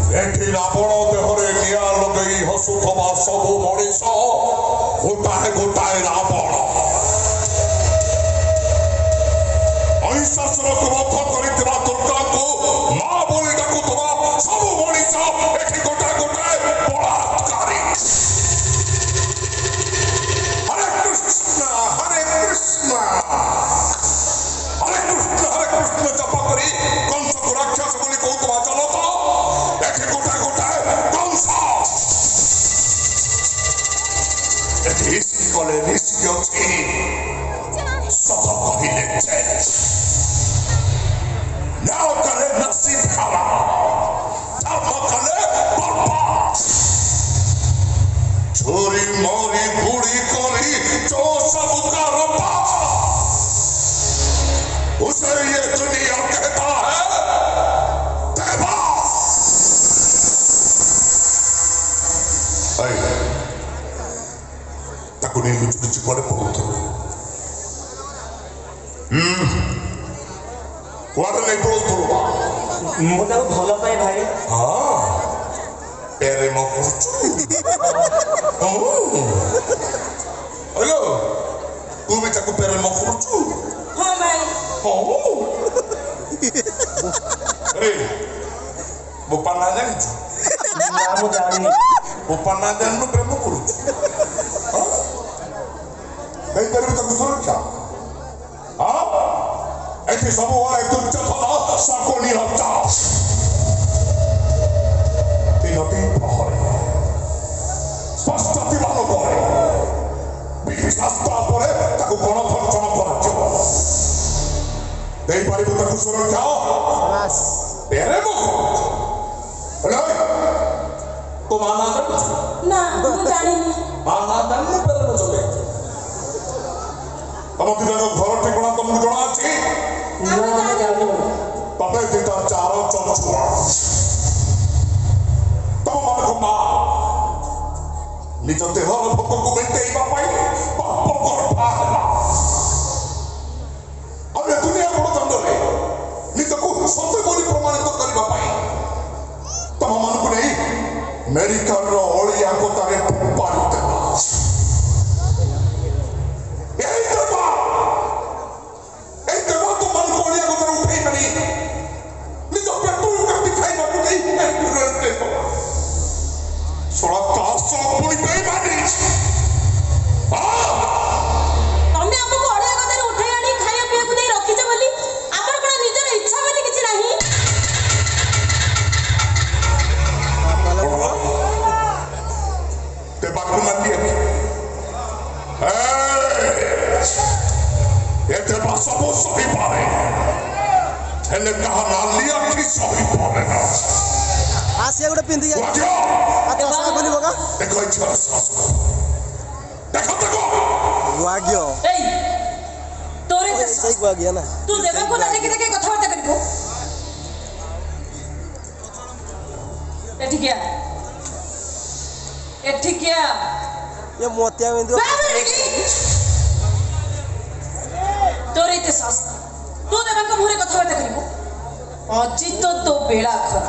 ଏଠି ରାବଣ ଦେହରେ ନିଆଁ ଲଗେଇ ହସୁଥିବା ସବୁ ମଣିଷ ଗୋଟାଏ ଗୋଟାଏ ରାବଣ। ମହିଷାସୁରକୁ ବଧ କରିଥିବା ଦୁର୍ଗାଙ୍କୁ ମା ବୋଲି ଡାକୁଥିବା ସବୁ ମଣିଷ ଏଠି ଗୋଟାଏ ଗୋଟାଏ ବଳାତ୍କାରୀ। ହରେ କୃଷ୍ଣ ହରେ କୃଷ୍ଣ ହରେ କୃଷ୍ଣ ହରେ କୃଷ୍ଣ ଜପ କରି କଂସକୁ ରାକ୍ଷସ ବୋଲି କହୁଥିବା ଜନତ ଏଠି ଗୋଟାଏ ଗୋଟାଏ କଂସ। ଏଠି ରିସ୍କ କଲେ ରିସ୍କ ଅଛି, ସତ କହିଲେ न्याय करे नसीब खाला, धर्म करे बर्बाद। चोरी मोरी बुरी करी जो सब का रब्बा, उसे ये दुनिया कहता है देवा। ताकू नहीं लुच लुच करे बहुत कुआरे नहीं पड़ो ମୁଁ ତାକୁ ଭଲ ପାଏ ଭାଇ। हाँ प्यारे मो हेलो तू भी ताकू प्यारे मो करूचु। हाँ भाई। हाँ ए बोपा ना जानी छु ना ମୁଁ ଜାଣିନି। बोपा ना जाननु प्रेम करूचु। हाँ कहीं तेरे ताकू सुरक्षा। हाँ ऐसे सब हुआ एक दुर्योधन शकुनी हत्या तीनोटी प्रहरी स्पष्ट दिवान पर विधि शास्त्र पर ताकू गणधर्षण कराଯିବ। ଦେଇପାରିବୁ ତାକୁ ସୁରକ୍ଷା। ବେରେ ମୁଁ ହେଲେ ତୋ ମା ନା ଜାଣିଛୁ? ନା ମୁଁ ଜାଣିନି। ମା ନା ଜାଣିନୁ ବେରେ ମୁଁ ଚଲେ ତମ ଦିନର ଘର ଠିକଣା ତମକୁ ଜଣା ଅଛି? ନା ମୁଁ ଜାଣିନି। ତମେ ଦିଟା ଚାର ଚଞ୍ଚୁଆ ତମମାନଙ୍କ ମା ନିଜ ଦେହର ଭୋକକୁ ମେଣ୍ଟେଇବା ପାଇଁ ପାପ ଗର୍ଭା ହେଲା। ଆଉ ଏ ଦୁନିଆ ବଡ଼ଦାଣ୍ଡରେ ନିଜକୁ ସତ ବୋଲି ପ୍ରମାଣିତ କରିବା ପାଇଁ ତମମାନଙ୍କୁ ନେଇ ମେଡିକାଲର ଅଳିଆ ଗୋତାରେ ଫୋପାଡ଼ି ଦେବା। ସବୁ ସହିପାରେ ହେଲେ କାହା ନାଲି ଆଖି ସହିପାରେ ନା। ଆସିଆ ଗୋଟେ ପିନ୍ଧି ଦେଖ ଇଚ୍ଛା ଦେଖ ଦେଖ ଗୁଆଗିଅ ଏଇ ତୋରେ ସେଇ ଗୁଆଗିଅ ନା ତୁ ଦେବାକୁ ନା ଦେଖି ଦେଖି କଥାବାର୍ତ୍ତା କରିବୁ। ଏଠିକିଆ ଏଠିକିଆ ଏ ମୋତିଆ ବିନ୍ଧୁ ତୋର ଏତେ ସାହସ ତୁ ଦେବାଙ୍କ ମୁହଁରେ କଥାବାର୍ତ୍ତା କରିବୁ। ଆଜି ତ ତୋ ବେଳା ଖରାପ।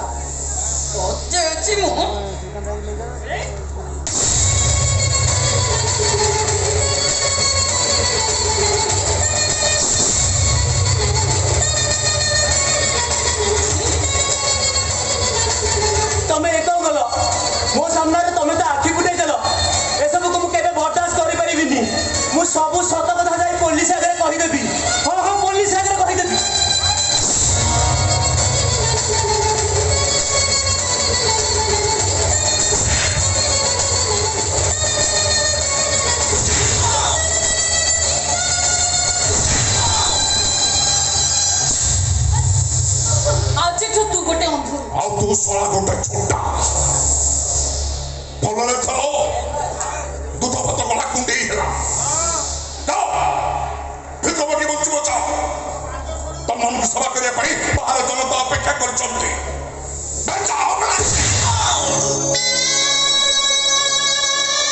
ସତେ ଅଛି ମୁଁ ତମେ ଏକ ଗଲ ମୋ ସାମ୍ନାରେ ତମେ ତ ଆଖି ଫୁଟେଇ ଦେଲ। ଏସବୁକୁ ମୁଁ କେବେ ବରଦାସ୍ତ କରିପାରିବିନି। ମୁଁ ସବୁ ସତ କଥା ଯାଇ ପୋଲିସ ଆଗରେ କହିଦେବି। ହଁ ହଁ ପୋଲିସ ଆଗରେ କହିଦେବି। ଆଜିଠୁ ତୁ ଗୋଟେ ଅନ୍ଧ ଆଉ ତୁ ଶଳା ଗୋଟେ ଛୋଟା ଭଲରେ ଥର ଦୁଧ ପତ ଗଳା କୁଣ୍ଡେଇ ହେଲା। ଭିକ ମାଗି ବଞ୍ଚିବ ଚାଅ। ତମମାନଙ୍କୁ ସେବା କରିବା ପାଇଁ ବାହାର ଜନତା ଅପେକ୍ଷା କରିଛନ୍ତି।